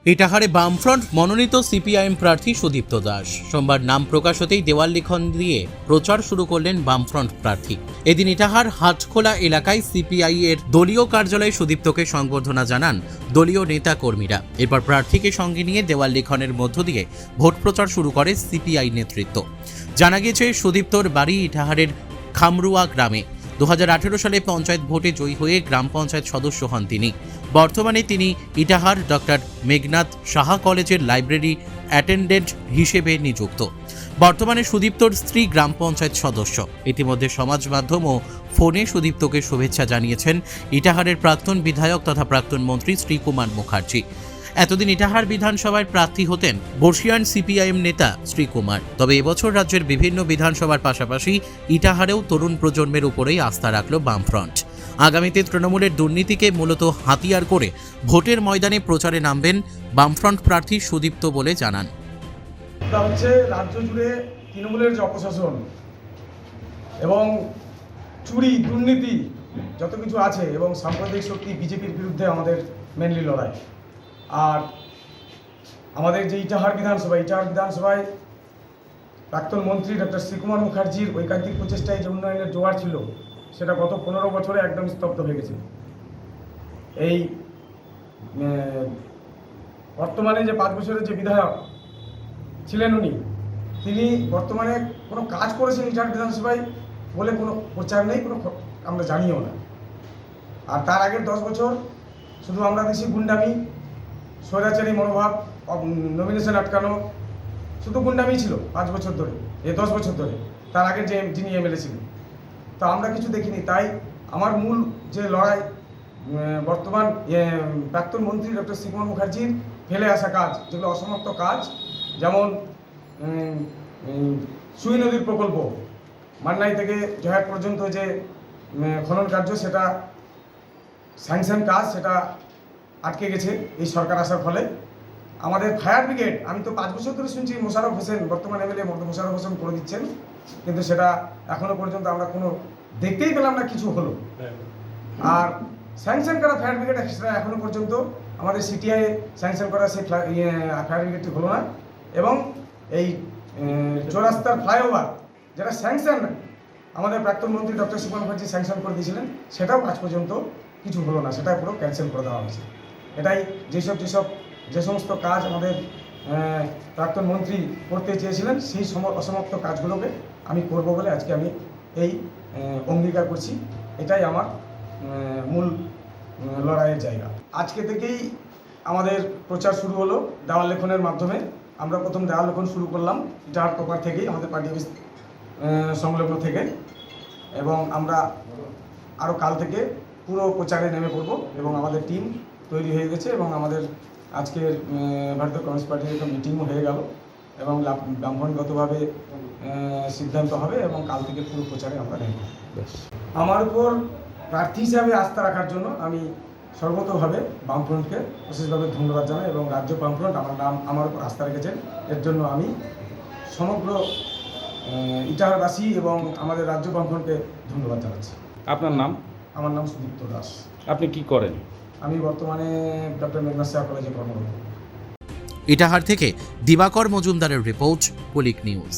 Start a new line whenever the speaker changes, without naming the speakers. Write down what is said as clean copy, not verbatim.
ইটাহারে বামফ্রন্ট মনোনীত সিপিআইএম প্রার্থী সুদীপ্ত দাস সোমবার নাম প্রকাশ হতেই দেওয়াল লিখন দিয়ে প্রচার শুরু করলেন বামফ্রন্ট প্রার্থী। এদিন ইটাহার হাটখোলা এলাকায় সিপিআই এর দলীয় কার্যালয়ে সুদীপ্তকে সংবর্ধনা জানান দলীয় নেতা কর্মীরা। এরপর প্রার্থীকে সঙ্গে নিয়ে দেওয়াল লিখনের মধ্য দিয়ে ভোট প্রচার শুরু করে সিপিআই নেতৃত্ব। জানা গিয়েছে, সুদীপ্তর বাড়ি ইটাহারের খামরুয়া গ্রামে। 2018 সালে পঞ্চায়েত ভোটে জয়ী হয়ে গ্রাম পঞ্চায়েত সদস্য হন তিনি। বর্তমানে তিনি ইটাহার ডক্টর মেঘনাথ সাহা কলেজের লাইব্রেরি অ্যাটেন্ডেন্ট হিসেবে নিযুক্ত। বর্তমানে সুদীপ্তর স্ত্রী গ্রাম পঞ্চায়েত সদস্য। ইতিমধ্যে সমাজ মাধ্যম ও ফোনে সুদীপ্তকে শুভেচ্ছা জানিয়েছেন ইটাহারের প্রাক্তন বিধায়ক তথা প্রাক্তন মন্ত্রী শ্রীকুমার মুখার্জি। এতদিন ইটাহার বিধানসভায় প্রার্থী হতেন বর্ষিয়ান সিপিআইএম নেতা শ্রীকুমার। তবে এবছর রাজ্যের বিভিন্ন বিধানসভার পাশাপাশি ইটাহারেও তরুণ প্রজন্মের উপরেই আস্থা রাখল বামফ্রন্ট। আগামীতে তৃণমূলের দুর্নীতিকে মূলত হাতিয়ার করে ভোটের ময়দানে প্রচারে নামবেন বামফ্রন্ট প্রার্থী সুদীপ্ত বলে জানান।
হচ্ছে রাজ্য জুড়ে তৃণমূলের যে অপশাসন এবং চুরি দুর্নীতি যত কিছু আছে এবং সাম্প্রদায়িক শক্তি বিজেপির বিরুদ্ধে আমাদের মেনলি লড়াই। আর আমাদের যে ইটাহার বিধানসভায় প্রাক্তন মন্ত্রী ডক্টর শ্রীকুমার মুখার্জির ঐকান্তিক প্রচেষ্টায় যে উন্নয়নের জোয়ার ছিল, সেটা গত 15 বছরে একদম স্তব্ধ হয়ে গেছে। এই বর্তমানে যে 5 বছরের যে বিধায়ক ছিলেন তিনি বর্তমানে কোনো কাজ করেছেন ইটাহার বিধানসভায় বলে কোনো প্রচার নেই, কোনো আমরা জানিও না। আর তার আগের 10 বছর শুধু আমরা দেখছি গুন্ডামি, স্বৈরাচারী মনোভাব, নমিনেশন আটকানো, শুধু গুন্ডামি ছিল 5 বছর ধরে, 10 বছর ধরে। তার আগে যিনি এমএলএ ছিলেন, তা আমরা কিছু দেখিনি। তাই আমার মূল যে লড়াই, বর্তমান প্রাক্তন মন্ত্রী ডক্টর শ্রীকুমার মুখার্জির ফেলে আসা কাজ, যেগুলো অসমাপ্ত কাজ, যেমন সুই নদীর প্রকল্প, মান্নাই থেকে জয়হাট পর্যন্ত যে খনন কার্য, সেটা স্যাংশন কাজ, সেটা আটকে গেছে এই সরকার আসার ফলে। আমাদের ফায়ার ব্রিগেড, আমি তো 5 বছর ধরে শুনছি মোশাররফ হোসেন, বর্তমান এমএলএ মোশাররফ হোসেন করে দিচ্ছেন, কিন্তু সেটা এখনো পর্যন্ত আমরা কোনো দেখতেই পেলাম না কিছু হলো। আর স্যাংশন করা ফায়ার ব্রিগেড সেটা এখনো পর্যন্ত আমাদের সিটিআই স্যাংশন করা সেই ফায়ার ব্রিগেডটি হলো না। এবং এই চৌরাস্তার ফ্লাইওভার, যেটা স্যাংশন আমাদের প্রাক্তন মন্ত্রী ডক্টর শ্রীকুমার মুখার্জি স্যাংশন করে দিয়েছিলেন, সেটাও আজ পর্যন্ত কিছু হলো না, সেটা পুরো ক্যান্সেল করে দেওয়া হয়েছে। এটাই যে সমস্ত কাজ আমাদের প্রাক্তন মন্ত্রী করতে চেয়েছিলেন, সেই অসমাপ্ত কাজগুলোকে আমি করব বলে আজকে আমি এই অঙ্গীকার করছি। এটাই আমার মূল লড়াইয়ের জায়গা। আজকে থেকেই আমাদের প্রচার শুরু হলো দেওয়াল লেখনের মাধ্যমে। আমরা প্রথম দেওয়াল লেখন শুরু করলাম ইটাহার প্রপার থেকেই, আমাদের পার্টি অফিস সংলগ্ন থেকে, এবং আমরা আরও কাল থেকে পুরো প্রচারে নেমে পড়ব। এবং আমাদের টিম তৈরি হয়ে গেছে, এবং আমাদের আজকের ভারতীয় কমিউনিস্ট পার্টির একটা মিটিংও হয়ে গেল, এবং বামফ্রন্টগতভাবে সিদ্ধান্ত হবে, এবং কাল থেকে পুরো প্রচারে আমরা নেমে। আমার উপর প্রার্থী হিসাবে আস্থা রাখার জন্য আমি সর্বতভাবে বামফ্রন্টকে বিশেষভাবে ধন্যবাদ জানাই, এবং রাজ্য বামফ্রন্ট আমার উপর আস্থা রেখেছেন। এর জন্য আমি সমগ্র ইটাহারবাসী এবং আমাদের রাজ্য বামফ্রন্টকে ধন্যবাদ জানাচ্ছি।
আপনার নাম?
আমার নাম সুদীপ্ত দাস।
আপনি কি করেন?
আমি বর্তমানে ডক্টর মেঘনাথ সাহা কলেজে কর্মরত।
ইটাহার থেকে দিবাকর মজুমদারের রিপোর্ট, কুলিক নিউজ।